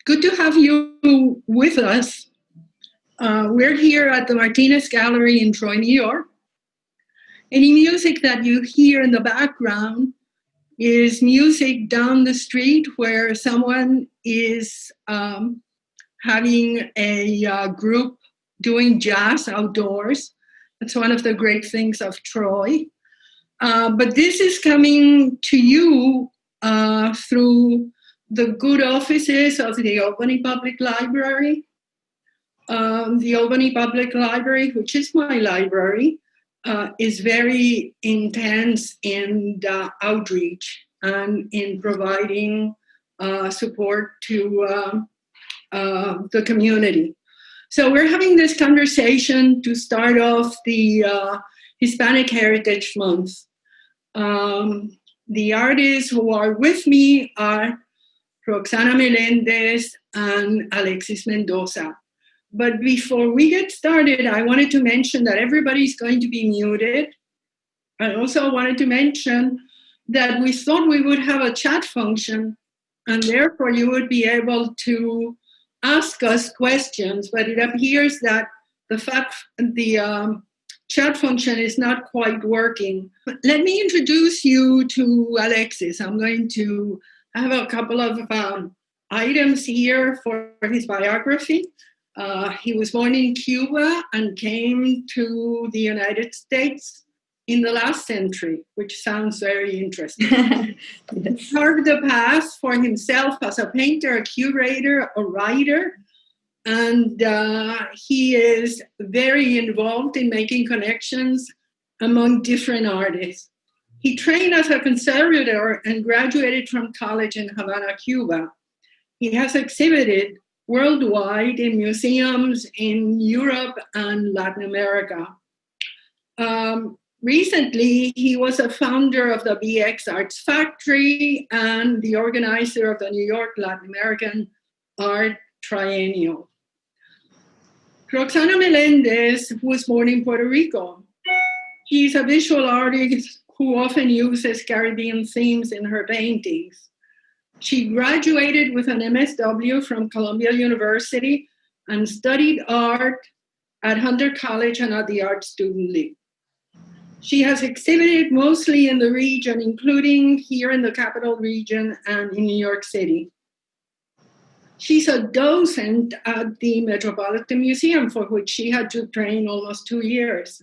Good to have you with us. We're here at the Martinez Gallery in Troy, New York. Any music that you hear in the background is music down the street where someone is having a group doing jazz outdoors. That's one of the great things of Troy. But this is coming to you through the good offices of the Albany Public Library. The Albany Public Library, which is my library, is very intense in outreach and in providing support to the community. So we're having this conversation to start off the Hispanic Heritage Month. The artists who are with me are Roxanna Melendez and Alexis Mendoza. But before we get started, I wanted to mention that everybody's going to be muted. I also wanted to mention that we thought we would have a chat function, and therefore you would be able to ask us questions, but it appears that the chat function is not quite working. Let me introduce you to Alexis. I'm going to have a couple of items here for his biography. He was born in Cuba and came to the United States in the last century, which sounds very interesting. Yes. He carved a path for himself as a painter, a curator, a writer, and he is very involved in making connections among different artists. He trained as a conservator and graduated from college in Havana, Cuba. He has exhibited worldwide in museums in Europe and Latin America. Recently, he was a founder of the BX Arts Factory and the organizer of the New York Latin American Art Triennial. Roxanna Melendez was born in Puerto Rico. She's a visual artist who often uses Caribbean themes in her paintings. She graduated with an MSW from Columbia University and studied art at Hunter College and at the Art Student League. She has exhibited mostly in the region, including here in the Capital Region and in New York City. She's a docent at the Metropolitan Museum, for which she had to train almost 2 years.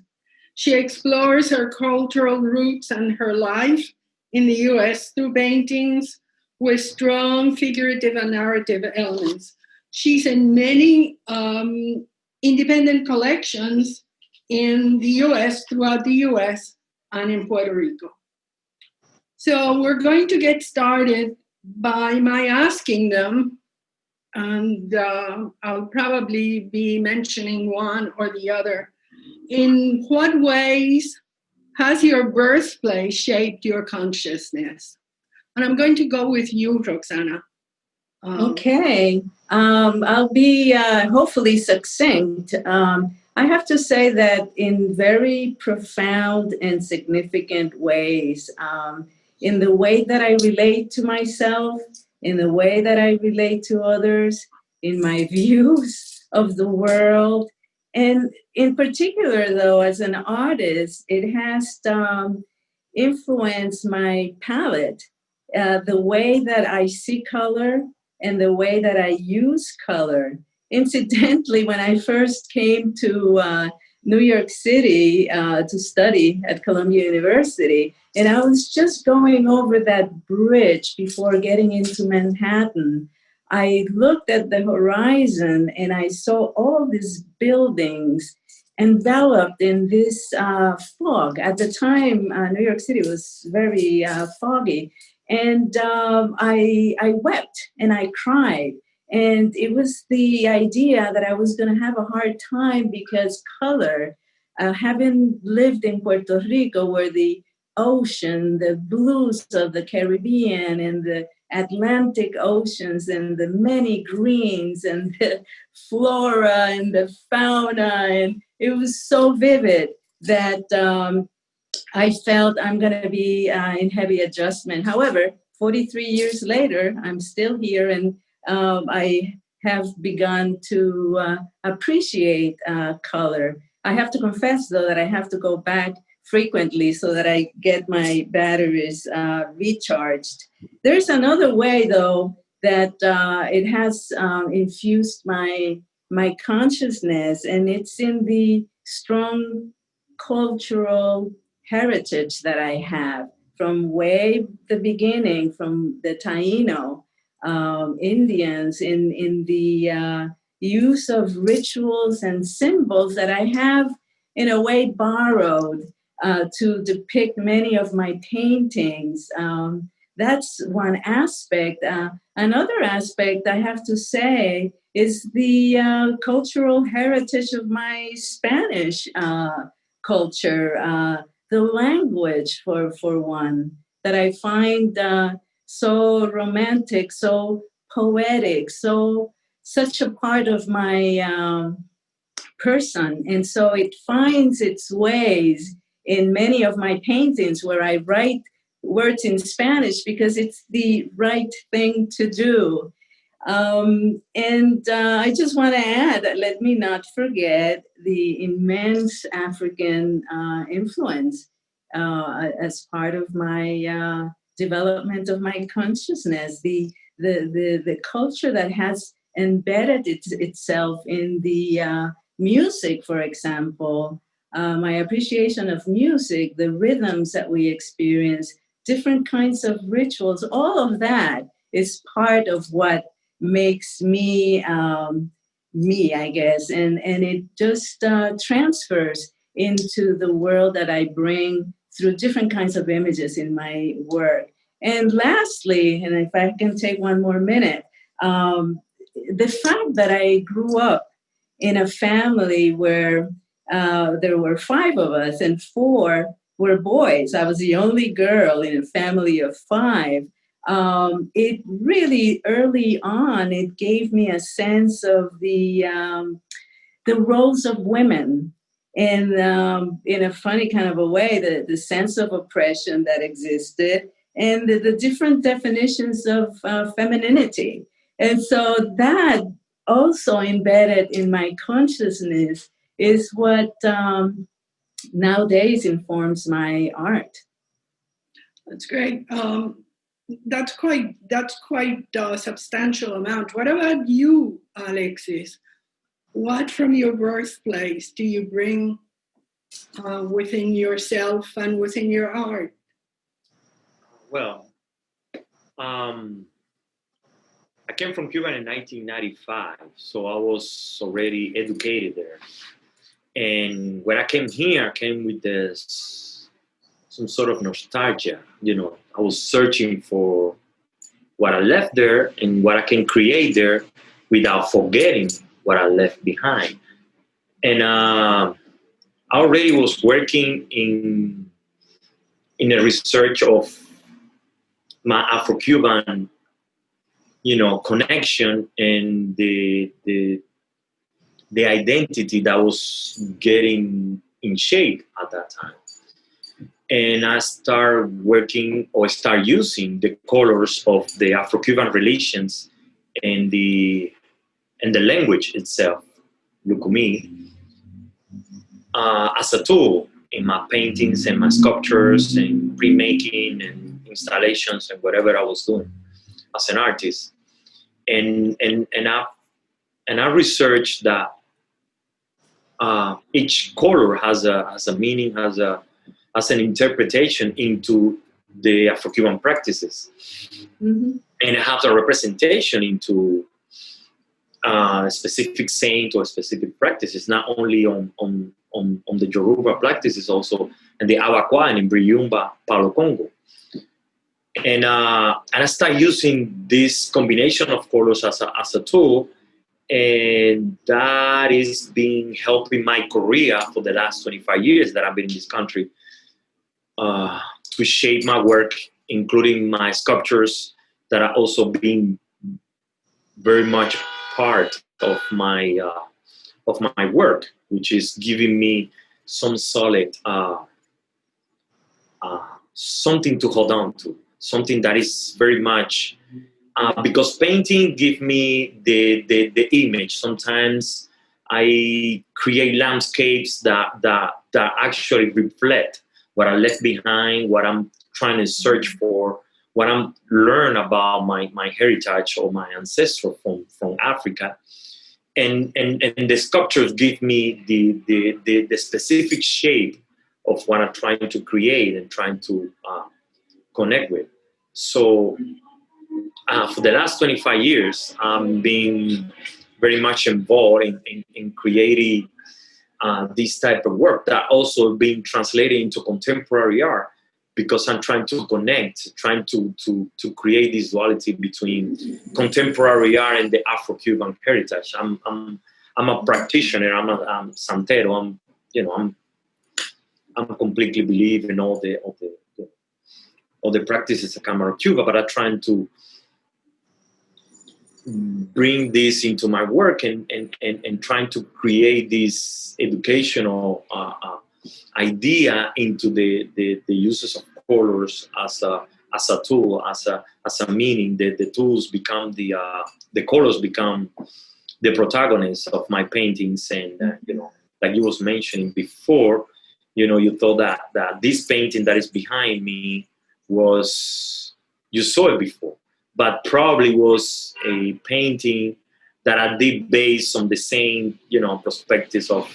She explores her cultural roots and her life in the US through paintings with strong figurative and narrative elements. She's in many independent collections in the US, throughout the US, and in Puerto Rico. So we're going to get started by my asking them, and I'll probably be mentioning one or the other. In what ways has your birthplace shaped your consciousness? And I'm going to go with you, Roxanna. Okay. I'll be hopefully succinct. I have to say that in very profound and significant ways, in the way that I relate to myself, in the way that I relate to others, in my views of the world. And in particular, though, as an artist, it has influenced my palette, the way that I see color and the way that I use color. Incidentally, when I first came to New York City to study at Columbia University, and I was just going over that bridge before getting into Manhattan, I looked at the horizon and I saw all these buildings enveloped in this fog. At the time, New York City was very foggy. And I wept and I cried. And it was the idea that I was going to have a hard time because color, having lived in Puerto Rico where the ocean, the blues of the Caribbean and the Atlantic oceans and the many greens and the flora and the fauna, and it was so vivid that I felt I'm going to be in heavy adjustment. However, 43 years later, I'm still here, and I have begun to appreciate color. I have to confess, though, that I have to go back frequently so that I get my batteries recharged. There's another way, though, that it has infused my consciousness, and it's in the strong cultural heritage that I have from way the beginning, from the Taino Indians, in the use of rituals and symbols that I have, in a way, borrowed to depict many of my paintings. That's one aspect. Another aspect, I have to say, is the cultural heritage of my Spanish culture, the language, for one, that I find so romantic, so poetic, so such a part of my person. And so it finds its ways in many of my paintings where I write words in Spanish because it's the right thing to do. I just want to add, let me not forget the immense African influence as part of my development of my consciousness, the culture that has embedded itself in the music, for example, my appreciation of music, the rhythms that we experience, different kinds of rituals, all of that is part of what makes me me, I guess, and it just transfers into the world that I bring through different kinds of images in my work. And lastly, and if I can take one more minute, the fact that I grew up in a family where there were 5 of us and 4 were boys. I was the only girl in a family of 5. It really, early on, it gave me a sense of the roles of women, and in a funny kind of a way, the sense of oppression that existed, and the different definitions of femininity. And so that also embedded in my consciousness is what nowadays informs my art. That's great. That's quite a substantial amount. What about you, Alexis? What from your birthplace do you bring within yourself and within your art? Well, I came from Cuba in 1995, so I was already educated there. And when I came here, I came with some sort of nostalgia. I was searching for what I left there and what I can create there without forgetting what I left behind. And I already was working in the research of my Afro-Cuban, connection and the identity that was getting in shape at that time. And I start using the colors of the Afro-Cuban relations and the language itself, Lukumi, as a tool in my paintings and my sculptures and printmaking and installations and whatever I was doing as an artist. And I researched that each color has a meaning, has an interpretation into the Afro-Cuban practices, and it has a representation into a specific saint or specific practices, not only on the Yoruba practices, also in the Awakwa and in Briyumba, Palo Congo. And I start using this combination of colors as a tool, and that is been helping my career for the last 25 years that I've been in this country, to shape my work, including my sculptures that are also being very much part of my work, which is giving me some solid something to hold on to, something that is very much because painting gives me the image. Sometimes I create landscapes that actually reflect what I left behind, what I'm trying to search for, what I'm learn about my heritage or my ancestor from Africa. And the sculptures give me the specific shape of what I'm trying to create and trying to connect with. So for the last 25 years, I'm being very much involved in creating this type of work that also being translated into contemporary art, because I'm trying to connect, trying to create this duality between contemporary art and the Afro-Cuban heritage. I'm a practitioner. I'm santero. I'm completely believe in all the practices that come out of Cuba, but I'm trying to bring this into my work and trying to create this educational idea into the uses of colors as a tool, as a meaning. The tools become the colors become the protagonists of my paintings. And like you was mentioning before, you thought that this painting that is behind me was, you saw it before, but probably was a painting that I did based on the same, perspectives of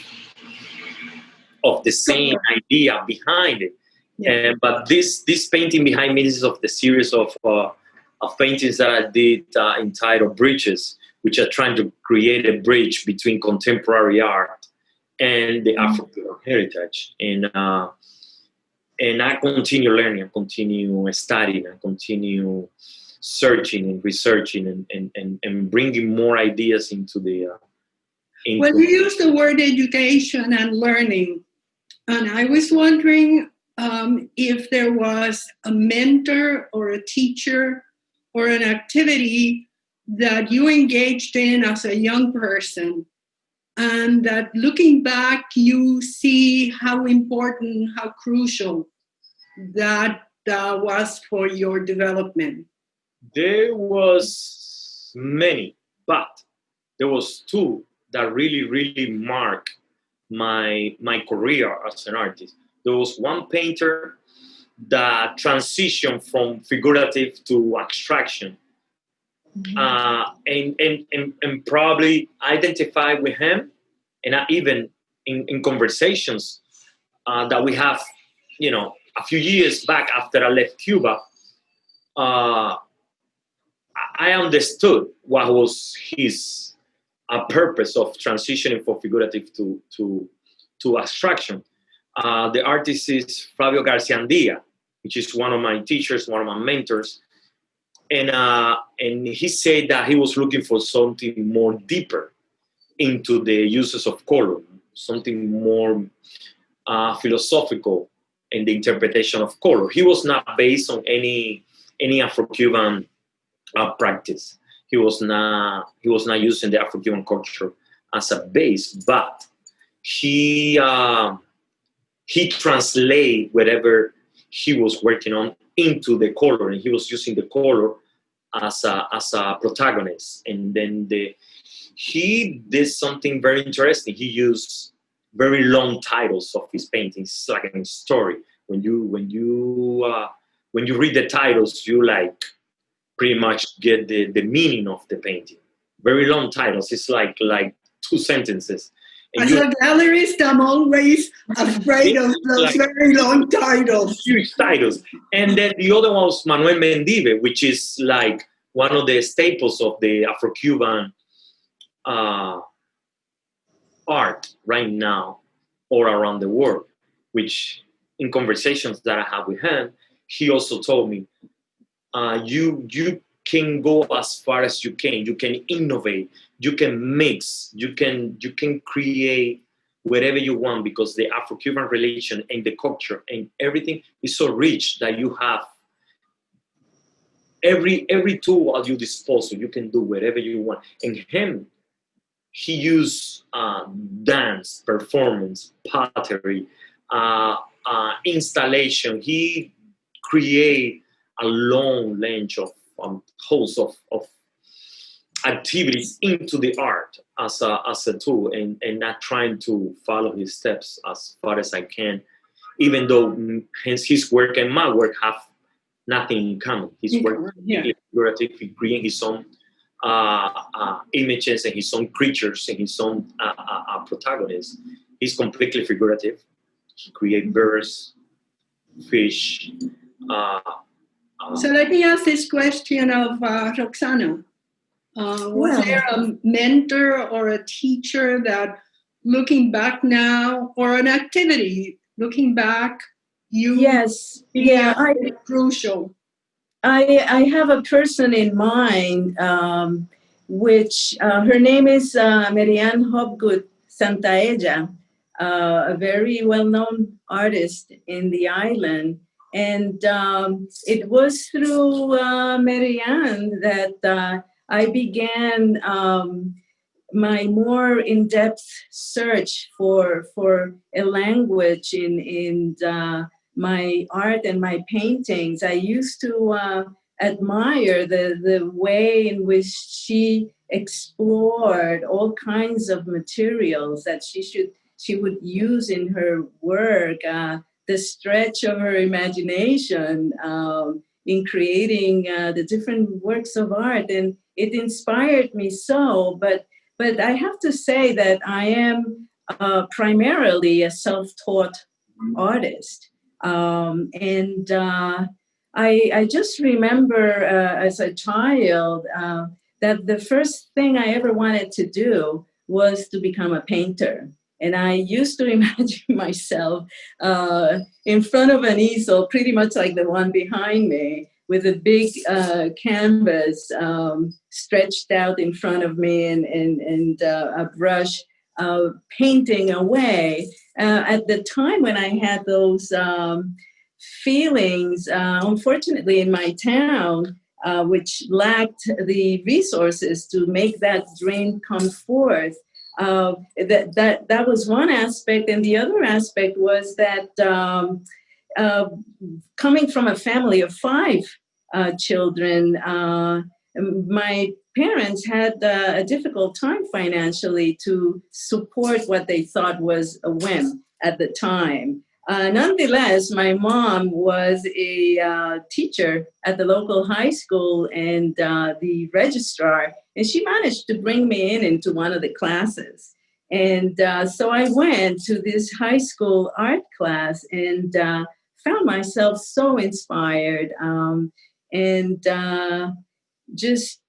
the same idea behind it. Yeah. But this painting behind me is of the series of paintings that I did entitled Bridges, which are trying to create a bridge between contemporary art and the African heritage. And I continue learning, I continue studying, I continue searching and researching and bringing more ideas into the... Well, you use the word education and learning. And I was wondering if there was a mentor or a teacher or an activity that you engaged in as a young person, and that looking back, you see how important, how crucial that was for your development. There was many, but there was two that really, really marked my career as an artist. There was one painter that transitioned from figurative to abstraction. And probably identify with him, and even in conversations that we have, a few years back after I left Cuba, I understood what was his purpose of transitioning from figurative to abstraction. The artist is Flavio Garciandia, which is one of my teachers, one of my mentors. And he said that he was looking for something more deeper into the uses of color, something more philosophical in the interpretation of color. He was not based on any Afro-Cuban practice. He was not using the Afro-Cuban culture as a base, but he translated whatever he was working on into the color, and he was using the color as a protagonist. And then he did something very interesting. He used very long titles of his paintings. It's like a story. When you read the titles, you pretty much get the meaning of the painting. Very long titles. It's like 2 sentences. And as a gallerist, I'm always afraid of those very long titles. Huge titles. And then the other one was Manuel Mendive, which is like one of the staples of the Afro-Cuban art right now all around the world, which in conversations that I have with him, he also told me, you can go as far as you can. You can innovate. You can mix. You can create whatever you want, because the Afro-Cuban relation and the culture and everything is so rich that you have every tool at your disposal. You can do whatever you want. And he used dance, performance, pottery, installation. He created a long range of host of activities into the art as a tool, and not trying to follow his steps as far as I can, even though his work and my work have nothing in common. His work is figurative. He creates his own images and his own creatures and his own protagonists. He's completely figurative. He creates birds, fish. So let me ask this question of Roxanna. Was there a mentor or a teacher that, looking back now, or an activity looking back, crucial? I have a person in mind, which her name is Marianne Hobgood Santaella, a very well-known artist in the island. And it was through Marianne that I began my more in-depth search for a language in my art and my paintings. I used to admire the way in which she explored all kinds of materials that she would use in her work. The stretch of her imagination in creating the different works of art, and it inspired me so. But I have to say that I am primarily a self-taught artist, and I just remember as a child that the first thing I ever wanted to do was to become a painter. And I used to imagine myself in front of an easel, pretty much like the one behind me, with a big canvas stretched out in front of me and a brush painting away. At the time when I had those feelings, unfortunately in my town, which lacked the resources to make that dream come forth, that was one aspect, and the other aspect was that coming from a family of 5 children, my parents had a difficult time financially to support what they thought was a whim at the time. Nonetheless, my mom was a teacher at the local high school and the registrar, and she managed to bring me into one of the classes. And so I went to this high school art class and found myself so inspired and just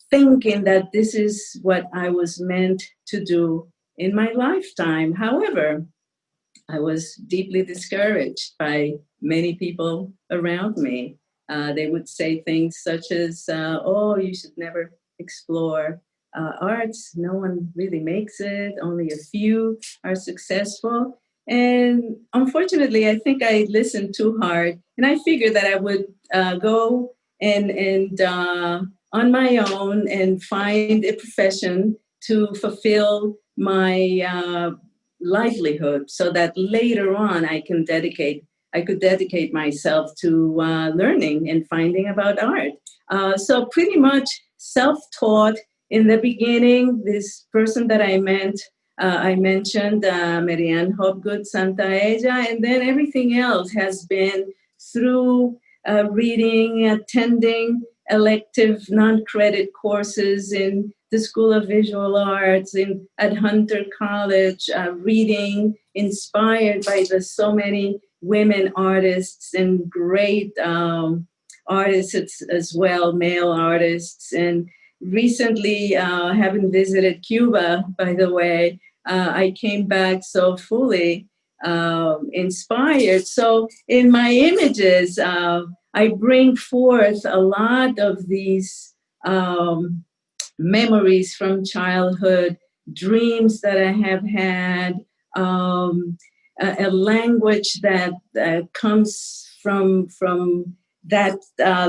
thinking that this is what I was meant to do in my lifetime. However, I was deeply discouraged by many people around me. They would say things such as, oh, you should never explore arts. No one really makes it. Only a few are successful. And unfortunately, I think I listened too hard. And I figured that I would go and on my own and find a profession to fulfill my livelihood, so that later on I could dedicate myself to learning and finding about art. So pretty much self-taught in the beginning. This person that I mentioned, Marianne Hobgood Santaella, and then everything else has been through reading, attending elective non-credit courses in the School of Visual Arts at Hunter College, reading, inspired by so many women artists and great artists as well, male artists. And recently, having visited Cuba, by the way, I came back so fully inspired. So in my images, I bring forth a lot of these memories from childhood, dreams that I have had, a language that comes from that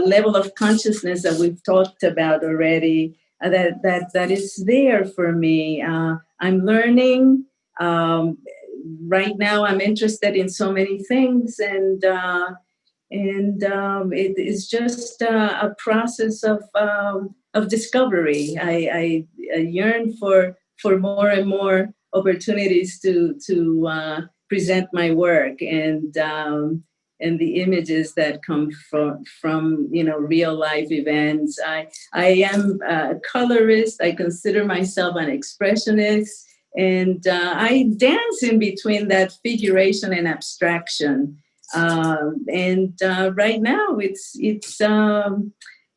level of consciousness that we've talked about already, that is there for me. I'm learning. Right now I'm interested in so many things, and it is just a process of discovery. I yearn for more and more opportunities to present my work, and the images that come from real life events. I am a colorist. I consider myself an expressionist, and I dance in between that figuration and abstraction. Right now it's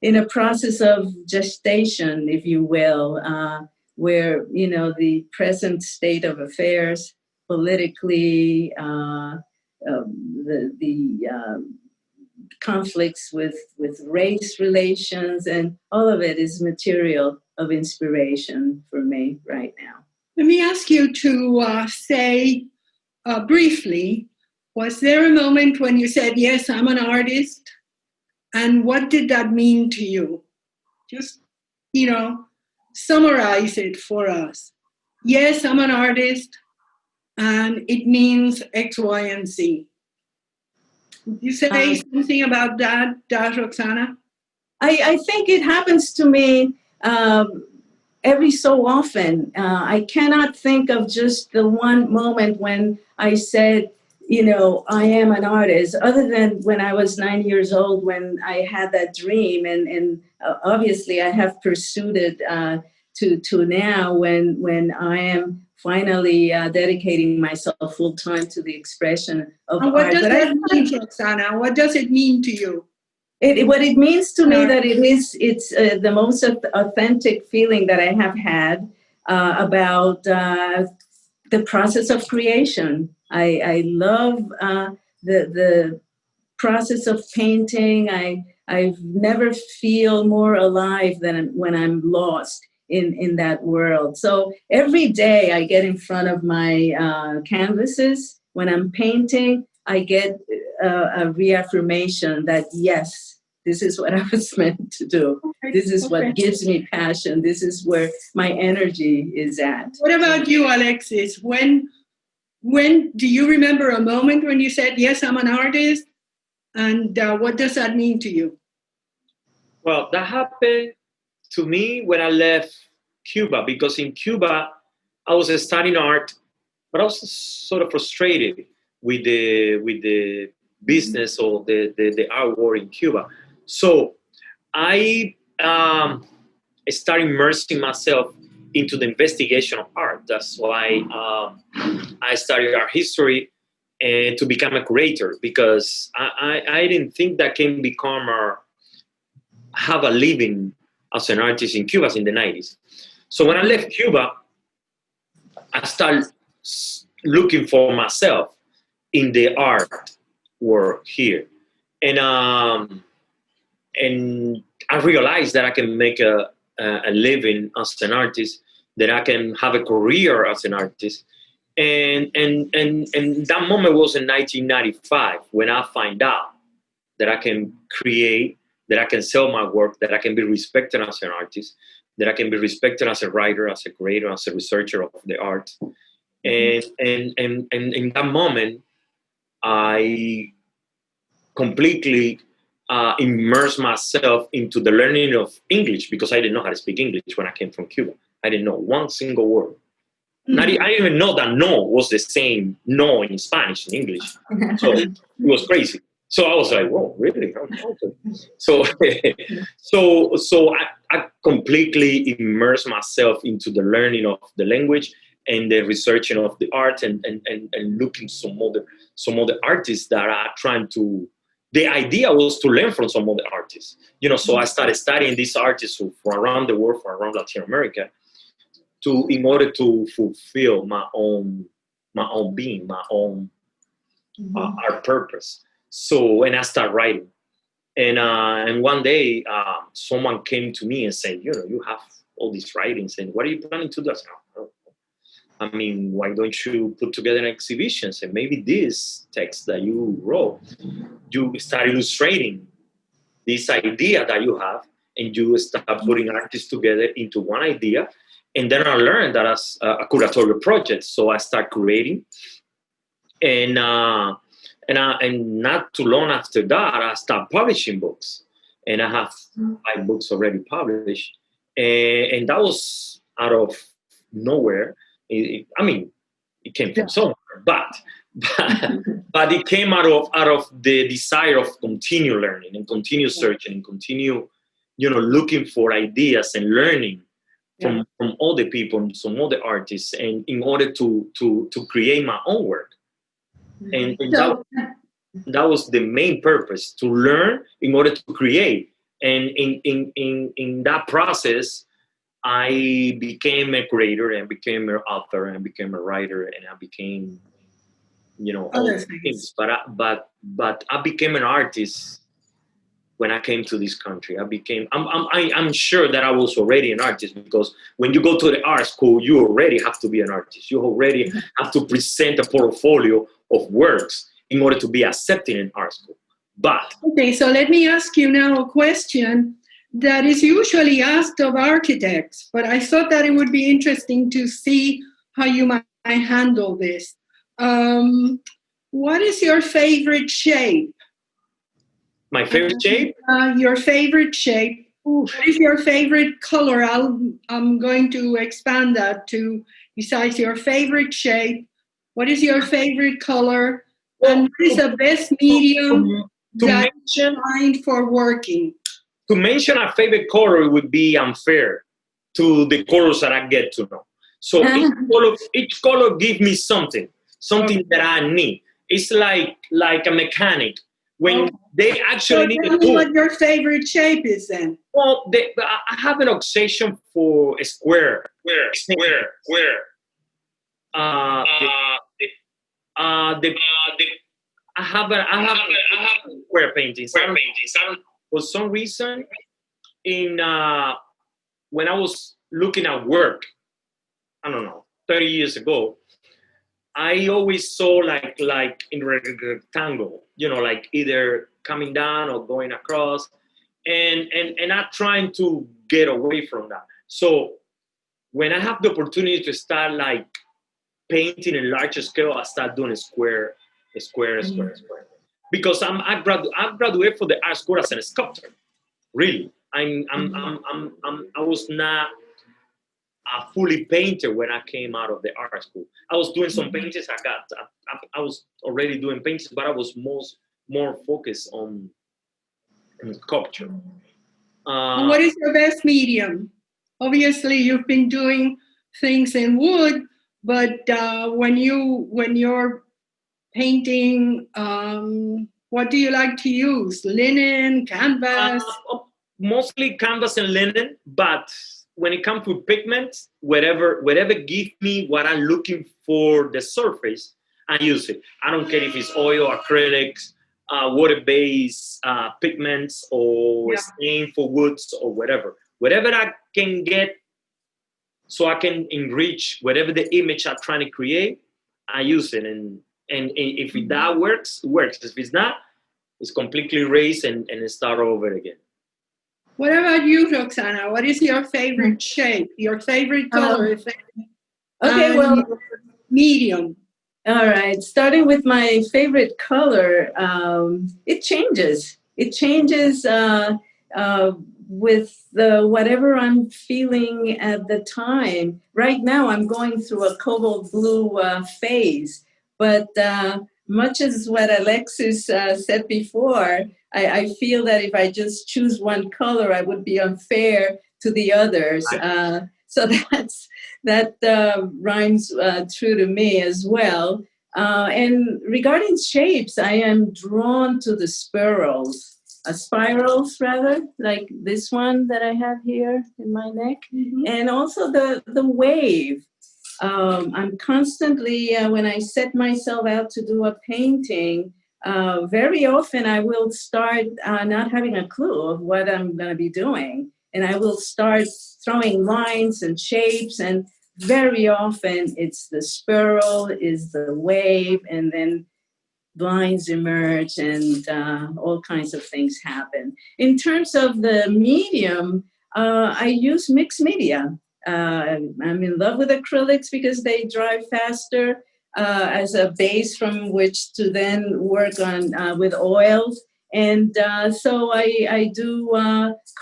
in a process of gestation, if you will, where the present state of affairs politically, the conflicts with race relations, and all of it is material of inspiration for me right now. Let me ask you to say briefly, was there a moment when you said, yes, I'm an artist? And what did that mean to you? Just, summarize it for us. Yes, I'm an artist, and it means X, Y, and Z. Would you say something about that, Roxanna? I think it happens to me every so often. I cannot think of just the one moment when I said, I am an artist, other than when I was 9 years old, when I had that dream. And obviously I have pursued it to now when I am finally dedicating myself full time to the expression of and what art. Does that mean, Roxanna? What does it mean to you? What it means to me that it's the most authentic feeling that I have had about the process of creation. I love the process of painting. I never feel more alive than when I'm lost in that world. So every day I get in front of my canvases when I'm painting, I get a reaffirmation that, yes, this is what I was meant to do. This is what gives me passion. This is where my energy is at. What about you, Alexis? When do you remember a moment when you said, yes, I'm an artist? And what does that mean to you? Well, that happened to me when I left Cuba, because in Cuba, I was studying art, but I was sort of frustrated with the business or the art world in Cuba. So I started immersing myself into the investigation of art. That's why I studied art history and to become a curator, because I didn't think that can become or have a living as an artist in Cuba in the 90s. So when I left Cuba, I started looking for myself in the art world here. And I realized that I can make a living as an artist, that I can have a career as an artist. And that moment was in 1995 when I find out that I can create, that I can sell my work, that I can be respected as an artist, that I can be respected as a writer, as a creator, as a researcher of the art. And in that moment, I completely immersed myself into the learning of English, because I didn't know how to speak English when I came from Cuba. I didn't know one single word. I didn't even know that no was the same no in Spanish and English. So it was crazy. So I was like, whoa, really? Okay. So I completely immersed myself into the learning of the language and the researching of the art, and looking some other artists that are trying to. The idea was to learn from some other artists, So I started studying these artists from around the world, from around Latin America, in order to fulfill my own being, my own art purpose. So, and I started writing, and one day someone came to me and said, you have all these writings, and what are you planning to do? I mean, why don't you put together an exhibition? And maybe this text that you wrote, you start illustrating this idea that you have, and you start putting artists together into one idea. And then I learned that as a curatorial project. So I start creating, and And not too long after that, I started publishing books. And I have 5 books already published. And that was out of nowhere. It came from somewhere, but it came out of the desire of continue learning and continue searching and continue, looking for ideas and learning from other people, from other artists, and in order to create my own work. And that was the main purpose, to learn in order to create. And in that process, I became a creator and became an author and became a writer, and I became, all these things. But I became an artist when I came to this country. I'm sure that I was already an artist, because when you go to the art school, you already have to be an artist. You already have to present a portfolio of works in order to be accepted in art school. But okay, so let me ask you now a question that is usually asked of architects, but I thought that it would be interesting to see how you might handle this. What is your favorite shape? My favorite shape? Your favorite shape. What is your favorite color? I'm going to expand that to, besides your favorite shape, what is your favorite color? And what is the best medium that you find for working? To mention a favorite color, it would be unfair to the colors that I get to know. So each color gives me something that I need. It's like a mechanic. When they actually need to do what your favorite shape is then. Well, I have an obsession for a square. I have square paintings. For some reason, when I was looking at work, I don't know, 30 years ago, I always saw like in a rectangle, like either coming down or going across, and I'm trying to get away from that. So when I have the opportunity to start like painting in larger scale, I start doing a square. Because I graduated for the art school as a sculptor. Really, I was not a fully painter when I came out of the art school. I was doing some paintings. I was already doing paintings, but I was more focused on sculpture. What is your best medium? Obviously, you've been doing things in wood, but when you're painting, what do you like to use? Linen, canvas? Mostly canvas and linen, but when it comes to pigments, whatever gives me what I'm looking for the surface, I use it. I don't care if it's oil, acrylics, water-based pigments, or stain for woods, or whatever. Whatever I can get, so I can enrich whatever the image I'm trying to create, I use it. And if that works, it works. If it's not, it's completely erased and start over again. What about you, Roxanna? What is your favorite shape? Your favorite color? Medium. All right. Starting with my favorite color, it changes. It changes with whatever I'm feeling at the time. Right now, I'm going through a cobalt blue phase. But much as what Alexis said before, I feel that if I just choose one color, I would be unfair to the others. So that rhymes true to me as well. And regarding shapes, I am drawn to the spirals rather, like this one that I have here in my neck, and also the wave. I'm constantly, when I set myself out to do a painting, very often I will start not having a clue of what I'm going to be doing. And I will start throwing lines and shapes, and very often it's the spiral, is the wave, and then lines emerge and all kinds of things happen. In terms of the medium, I use mixed media. I'm in love with acrylics because they dry faster. as a base from which to then work on with oils. And so I do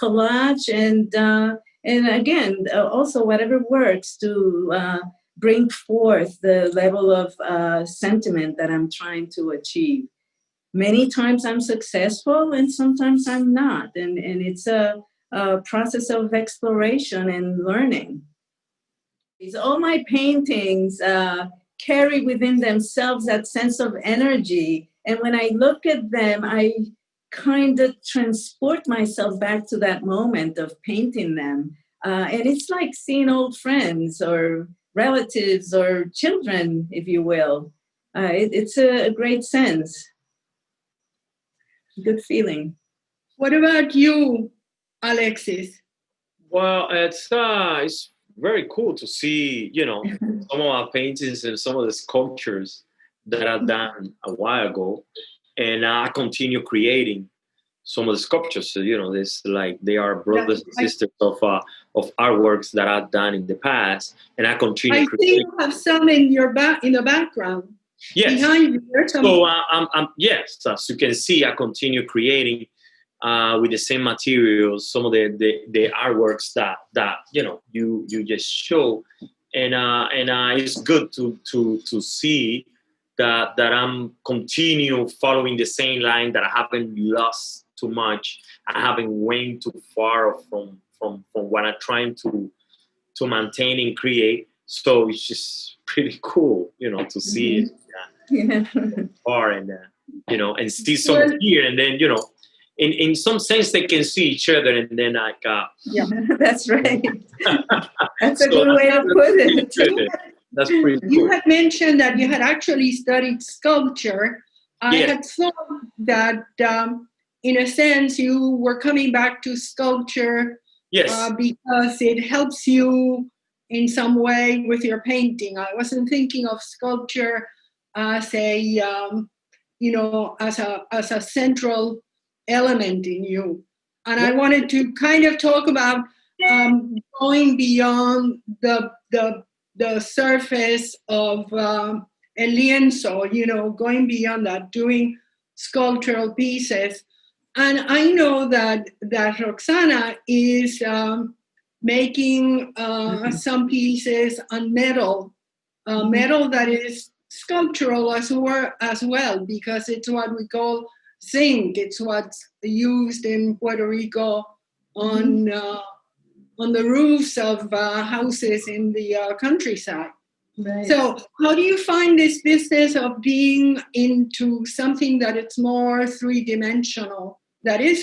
collage and again, also whatever works to bring forth the level of sentiment that I'm trying to achieve. Many times I'm successful and sometimes I'm not. And it's a process of exploration and learning. All my paintings carry within themselves that sense of energy. And when I look at them, I kind of transport myself back to that moment of painting them. And it's like seeing old friends or relatives or children, if you will. It's a great sense. Good feeling. What about you, Alexis? Well, it's very cool to see, some of our paintings and some of the sculptures that I've done a while ago, and I continue creating some of the sculptures. So, there's like they are brothers and sisters of artworks that I've done in the past, and I continue. I think you have some in the background. Yes. Behind you, there's some. So yes, as you can see, I continue creating with the same materials some of the artworks that you just show, and it's good to see that I'm continue following the same line, that I haven't lost too much. I haven't went too far from what I'm trying to maintain and create. So it's just pretty cool, to see it. Yeah. Far and and see someone here, and then in some sense they can see each other, and then like yeah, that's right. That's a good way to put it. That's pretty cool. You had mentioned that you had actually studied sculpture. I had thought that in a sense you were coming back to sculpture because it helps you in some way with your painting. I wasn't thinking of sculpture as a as a central element in you. And I wanted to kind of talk about going beyond the surface of a lienzo, going beyond that, doing sculptural pieces. And I know that Roxanna is making some pieces on metal, metal that is sculptural as well, because it's what we call zinc. It's what's used in Puerto Rico on the roofs of houses in the countryside. Right. So how do you find this business of being into something that it's more three-dimensional, that is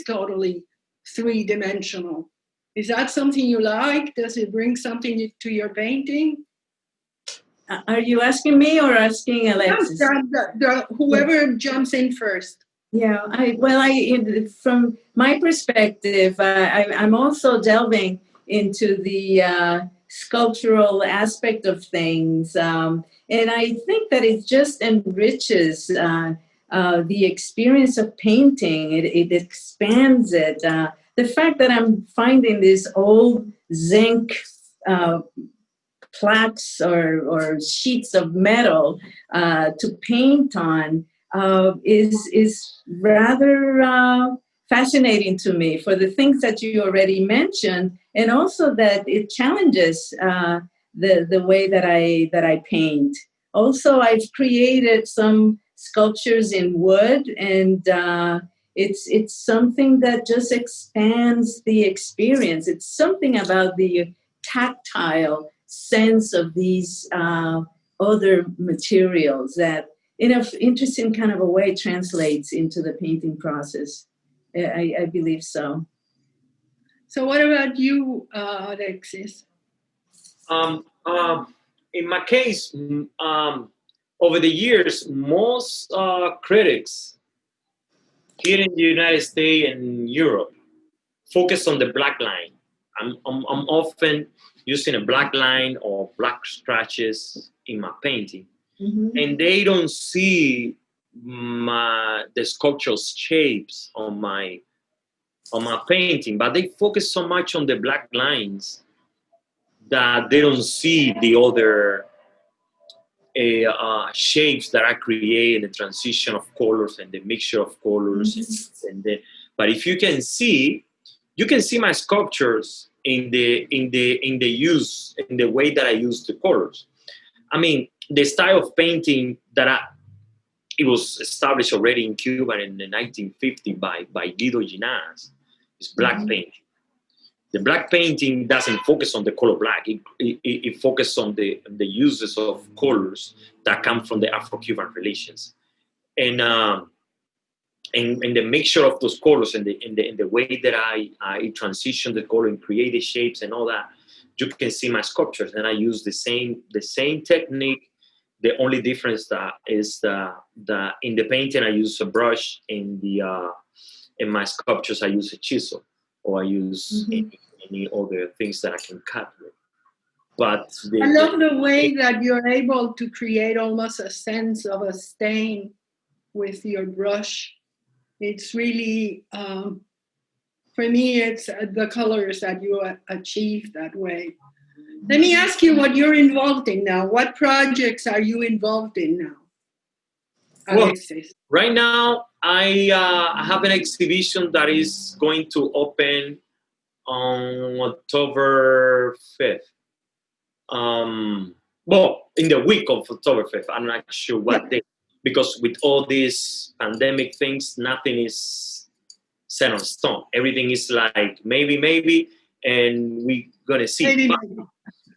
totally three-dimensional? Is that something you like? Does it bring something to your painting? Are you asking me or asking Alexis? Whoever jumps in first. Yeah, from my perspective, I'm also delving into the sculptural aspect of things, and I think that it just enriches the experience of painting. It expands it. The fact that I'm finding this old zinc plaques or sheets of metal to paint on is rather fascinating to me, for the things that you already mentioned, and also that it challenges the way that I paint. Also, I've created some sculptures in wood, and it's something that just expands the experience. It's something about the tactile sense of these other materials that in an interesting kind of a way translates into the painting process. I believe so. So what about you, Alexis? In my case, over the years, most critics here in the United States and Europe focus on the black line. I'm often using a black line or black scratches in my painting. Mm-hmm. And they don't see the sculptural shapes on my painting, but they focus so much on the black lines that they don't see the other shapes that I create, and the transition of colors and the mixture of colors. But if you can see my sculptures in the way that I use the colors. I mean, the style of painting it was established already in Cuba in the 1950 by Guido Ginás. It's black painting. The black painting doesn't focus on the color black. It focuses on the uses of colors that come from the Afro-Cuban relations, and the mixture of those colors and the way that I transition the color and create the shapes and all that. You can see my sculptures, and I use the same technique. The only difference is that in the painting I use a brush, in my sculptures I use a chisel, or I use any other things that I can cut with. But I love the way that you're able to create almost a sense of a stain with your brush. It's really, for me, it's the colors that you achieve that way. Let me ask you what you're involved in now. What projects are you involved in now, Alexis? Well, right now, I have an exhibition that is going to open on October 5th. In the week of October 5th. I'm not sure what day, because with all these pandemic things, nothing is set on stone. Everything is like maybe, and we're going to see. Maybe.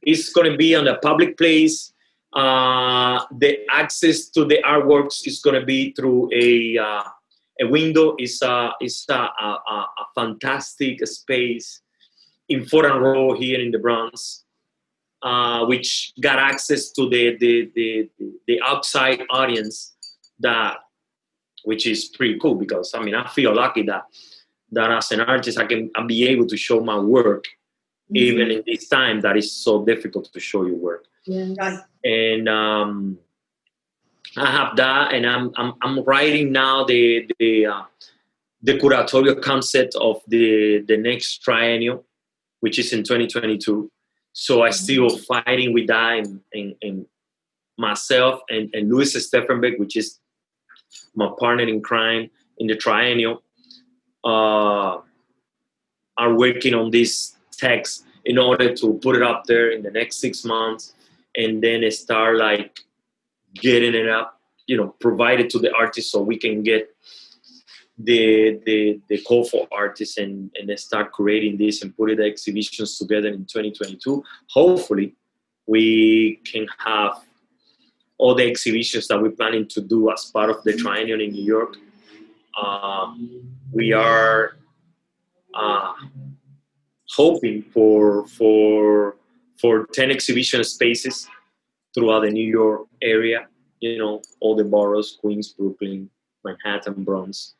It's going to be on a public place. The access to the artworks is going to be through a window. It's a fantastic space in 4th and Row here in the Bronx, which got access to the outside audience, which is pretty cool, because I feel lucky that as an artist I'll be able to show my work. Even in this time that is so difficult to show your work. Yes. And I have that, and I'm writing now the curatorial concept of the next triennial, which is in 2022. So I still fighting with that, and myself and Luis Steffenberg, which is my partner in crime in the triennial, are working on this text in order to put it up there in the next 6 months, and then start like getting it up, provided to the artists, so we can get the call for artists and then start creating this and putting the exhibitions together in 2022. Hopefully we can have all the exhibitions that we're planning to do as part of the triennial in New York. We are hoping for 10 exhibition spaces throughout the New York area, all the boroughs, Queens, Brooklyn, Manhattan, Bronx.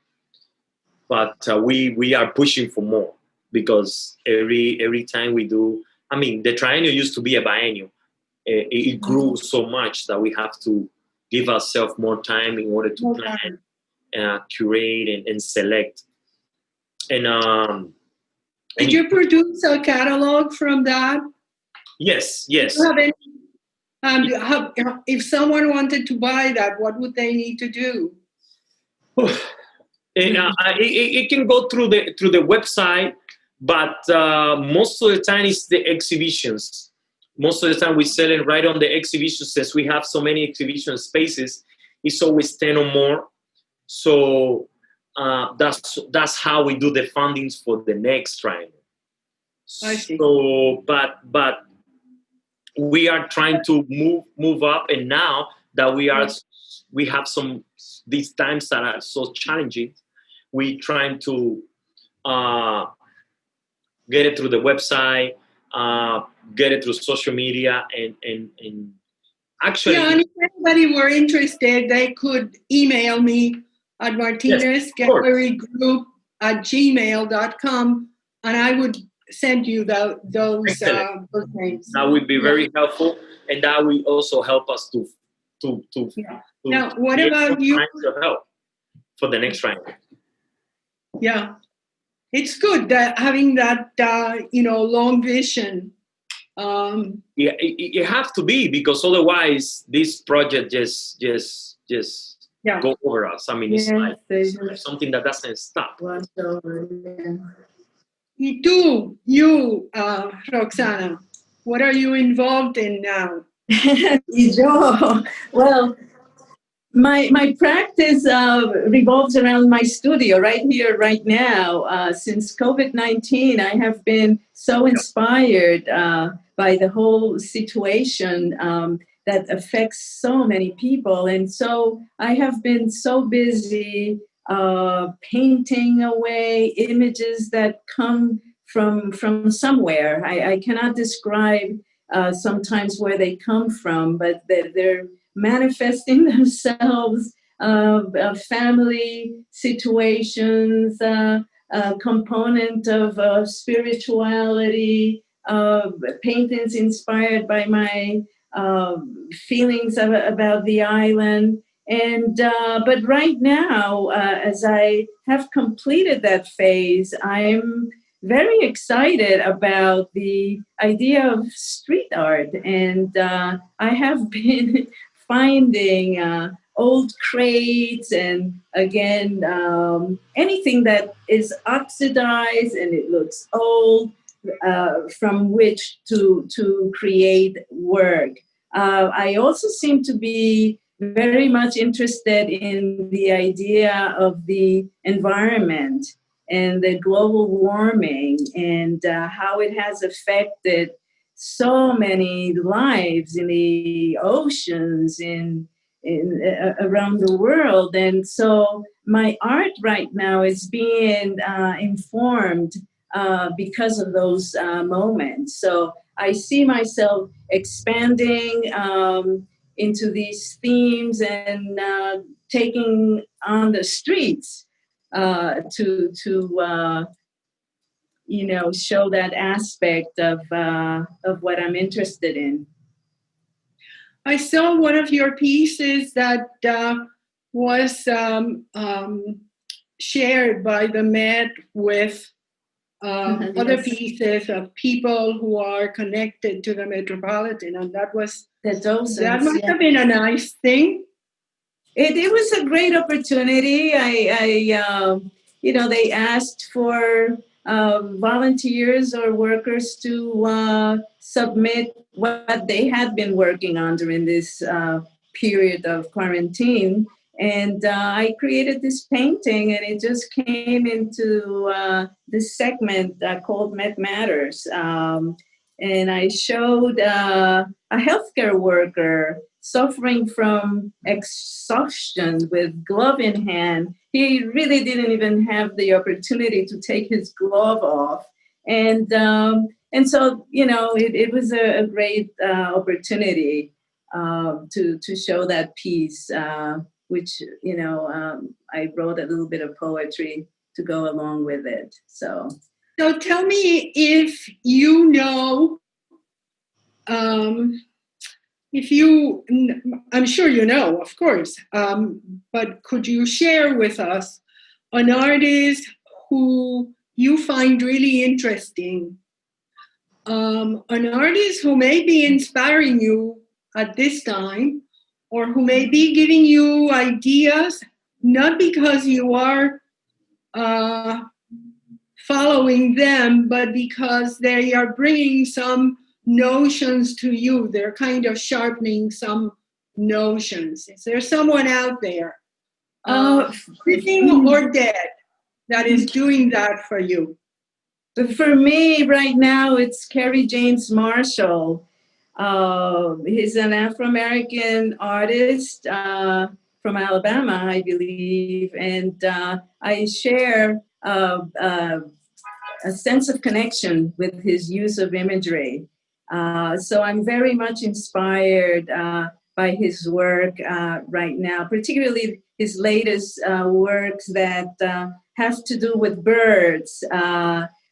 But we are pushing for more, because every time we do, the triennial used to be a biennial. It grew so much that we have to give ourselves more time in order to plan, curate, and select. And did you produce a catalog from that? Yes. If someone wanted to buy that, what would they need to do? It can go through the website, but most of the time it's the exhibitions. Most of the time we sell it right on the exhibition. Since we have so many exhibition spaces, it's always 10 or more. So that's how we do the fundings for the next triennial. I see. So, but we are trying to move up, and now that we have these times that are so challenging, we trying to get it through the website, get it through social media, and actually. Yeah, and if anybody were interested, they could email me at martinezgallerygroup@gmail.com, and I would send you those names. That would be very helpful, and that will also help us to now, what about you? To help for the next round. Yeah, it's good that having that long vision You have to be, because otherwise this project just go over us. I mean, it's like something that doesn't stop. Y tú, you, Roxana, what are you involved in now? Well, my practice revolves around my studio right here, right now. Since COVID-19, I have been so inspired by the whole situation that affects so many people. And so I have been so busy painting away images that come from somewhere. I cannot describe sometimes where they come from, but they're manifesting themselves family situations, a component of spirituality, paintings inspired by my feelings about the island. And but right now, as I have completed that phase, I'm very excited about the idea of street art. And I have been finding old crates and, again, anything that is oxidized and it looks old, from which to create work. I also seem to be very much interested in the idea of the environment and the global warming and how it has affected so many lives in the oceans, in around the world. And so my art right now is being informed because of those moments. So I see myself expanding into these themes and taking on the streets to show that aspect of what I'm interested in. I saw one of your pieces that was shared by the Met with other pieces of people who are connected to the Metropolitan, and that must have been a nice thing. It was a great opportunity. They asked for volunteers or workers to submit what they had been working on during this period of quarantine. And I created this painting, and it just came into this segment called Met Matters. And I showed a healthcare worker suffering from exhaustion with glove in hand. He really didn't even have the opportunity to take his glove off. And so, it was a great opportunity to show that piece, which, I wrote a little bit of poetry to go along with it. So tell me if you know, I'm sure you know, of course, but could you share with us an artist who you find really interesting, an artist who may be inspiring you at this time, or who may be giving you ideas, not because you are following them, but because they are bringing some notions to you. They're kind of sharpening some notions. Is there someone out there, living or dead, that is doing that for you? For me right now, it's Kerry James Marshall. He's an Afro-American artist from Alabama, I believe, and I share a sense of connection with his use of imagery. So I'm very much inspired by his work right now, particularly his latest works that have to do with birds,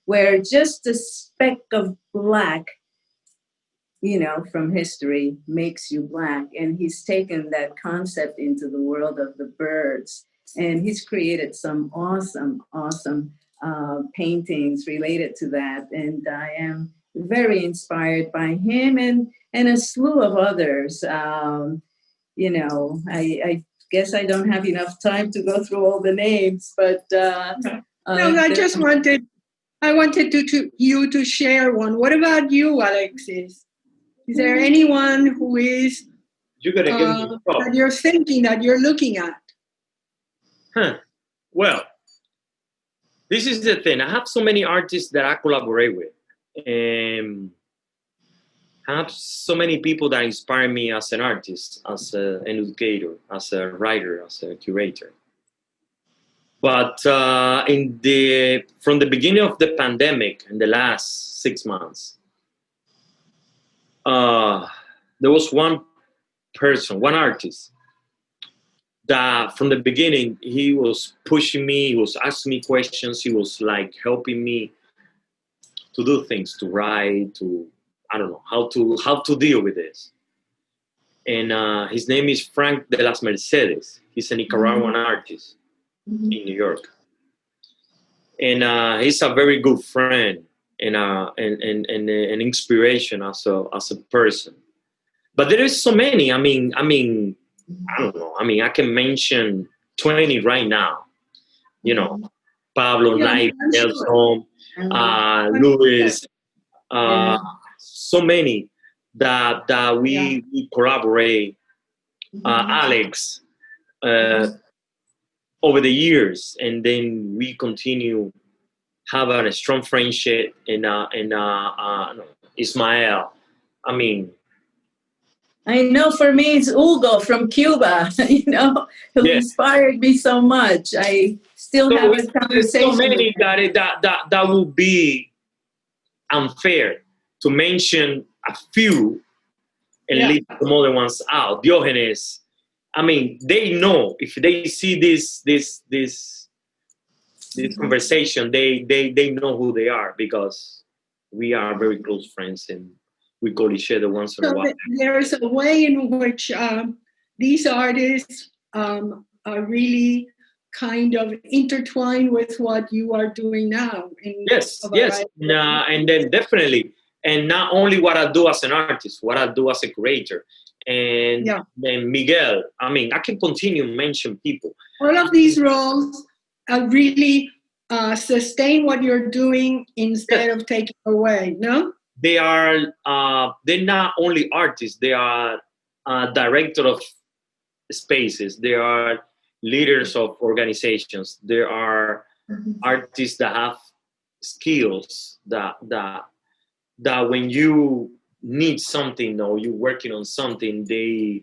where just a speck of black, from history makes you black. And he's taken that concept into the world of the birds. And he's created some awesome paintings related to that. And I am very inspired by him and a slew of others. I guess I don't have enough time to go through all the names, but No, I wanted you to share one. What about you, Alexis? Is there anyone who is You gotta give me that you're thinking, that you're looking at? Well, this is the thing. I have so many artists that I collaborate with. I have so many people that inspire me as an artist, as an educator, as a writer, as a curator. But from the beginning of the pandemic, in the last 6 months, there was one person, one artist, that from the beginning, he was pushing me, he was asking me questions, he was like helping me to do things, to write, I don't know, how to deal with this. And his name is Frank de las Mercedes. He's a Nicaraguan artist in New York. And he's a very good friend and an inspiration as a person. But there is so many. I mean, I don't know. I mean, I can mention 20 right now. You know, Pablo, Knight, Nelson, Luis, so many that we collaborate. Alex, over the years, and then we continue having a strong friendship. And Ismael. I mean, I know for me it's Hugo from Cuba, who inspired me so much. I still have a conversation. So many that would be unfair to mention a few and leave some other ones out. Diogenes, I mean, they know if they see this conversation, they know who they are because we are very close friends and we call each other once in a while. There is a way in which these artists are really kind of intertwined with what you are doing now. Yes. And then definitely, and not only what I do as an artist, what I do as a creator. And then Miguel, I mean, I can continue to mention people. All of these roles really sustain what you're doing instead of taking away, no? They are, they're not only artists, they are director of spaces, they are leaders of organizations, there are artists that have skills that when you need something or you're working on something, they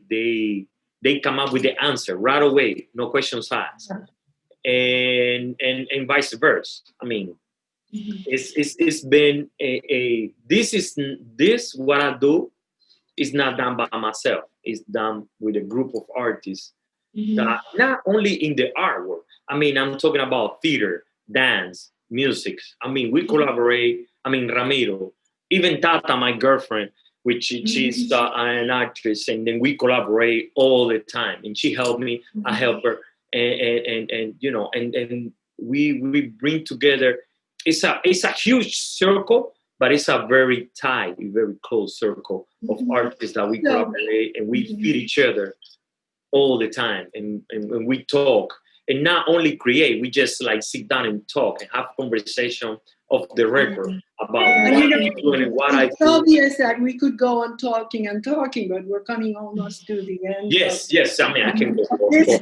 come up with the answer right away, no questions asked, and vice versa. I mean, it's been this what I do is not done by myself. It's done with a group of artists that not only in the artwork. I mean, I'm talking about theater, dance, music. I mean, we collaborate. I mean, Ramiro, even Tata, my girlfriend, which she's an actress, and then we collaborate all the time. And she helped me, I help her, and we bring together. It's a huge circle, but it's a very tight, very close circle of artists that we collaborate and we feed each other all the time, and we talk. And not only create, we just like sit down and talk and have conversation off the record about what I'm doing and what I do. It's obvious that we could go on talking, but we're coming almost to the end. Yes. I mean, I can go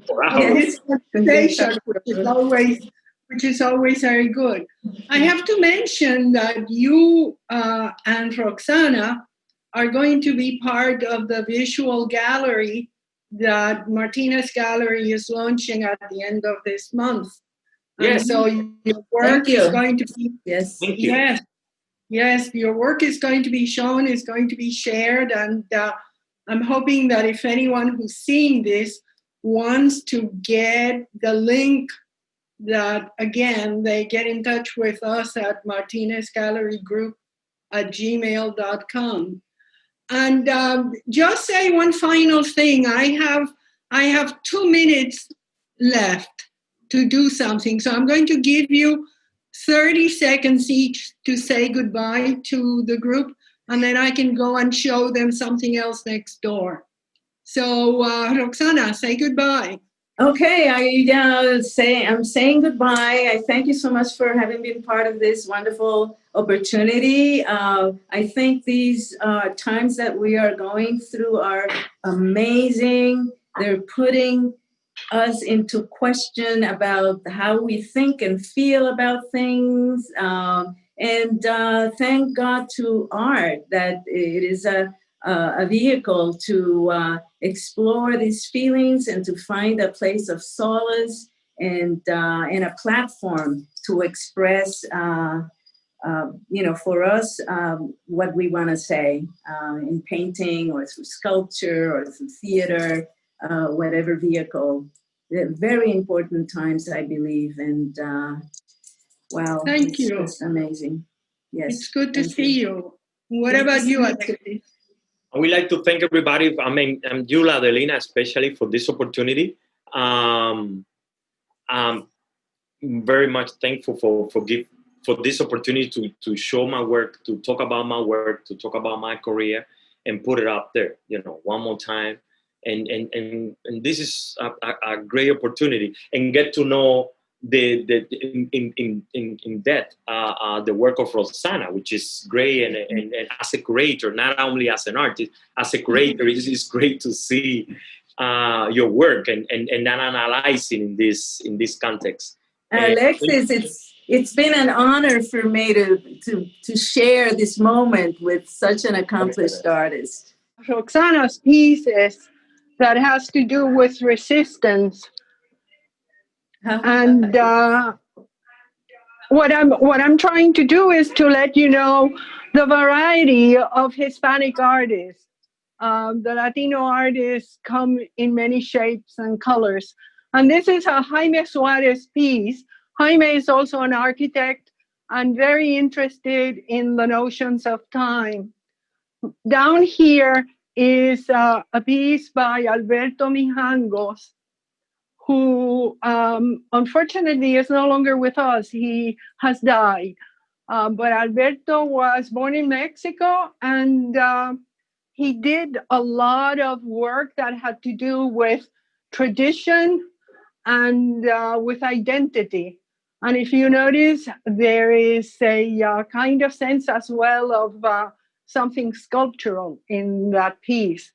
for hours. This conversation, which is always very good. I have to mention that you and Roxanna are going to be part of the visual gallery that Martinez Gallery is launching at the end of this month. Yes. And so your work is going to be your work is going to be shown, is going to be shared, and I'm hoping that if anyone who's seeing this wants to get the link, that again they get in touch with us at martinezgallerygroup@gmail.com. And just say one final thing. I have 2 minutes left to do something. So I'm going to give you 30 seconds each to say goodbye to the group, and then I can go and show them something else next door. So, Roxanna, say goodbye. Okay, I'm saying goodbye. I thank you so much for having been part of this wonderful opportunity. I think these times that we are going through are amazing. They're putting us into question about how we think and feel about things. And thank God to art that it is a vehicle to explore these feelings and to find a place of solace and a platform to express, for us, what we want to say in painting or through sculpture or through theater, whatever vehicle. They're very important times, I believe. And wow, Thank you. Just amazing. Yes. It's good to see you. What about you, Alexis? I would like to thank everybody. I mean, you, Laudelina, especially for this opportunity. I'm very much thankful for this opportunity to show my work, to talk about my work, to talk about my career, and put it out there, one more time. And this is a great opportunity, and get to know in depth the work of Roxanna, which is great, and as a curator, not only as an artist, as a curator, it's great to see your work and analyzing in this context. Alexis, it's been an honor for me to share this moment with such an accomplished artist. Roxanna's pieces that has to do with resistance. And what I'm trying to do is to let you know the variety of Hispanic artists. The Latino artists come in many shapes and colors. And this is a Jaime Suarez piece. Jaime is also an architect and very interested in the notions of time. Down here is a piece by Alberto Mijangos, who unfortunately is no longer with us. He has died. But Alberto was born in Mexico, and he did a lot of work that had to do with tradition and with identity. And if you notice, there is a kind of sense as well of something sculptural in that piece.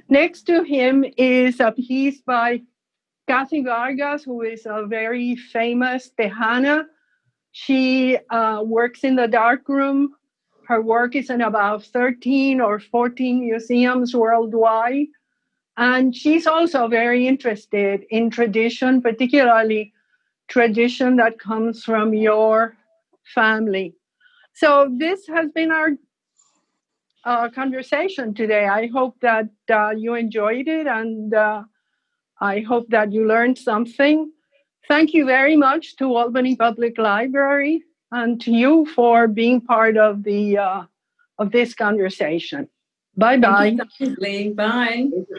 Next to him is a piece by Kathy Vargas, who is a very famous Tejana. She works in the darkroom. Her work is in about 13 or 14 museums worldwide. And she's also very interested in tradition, particularly tradition that comes from your family. So this has been our conversation today. I hope that you enjoyed it, and I hope that you learned something. Thank you very much to Albany Public Library and to you for being part of the of this conversation. Bye-bye. Bye.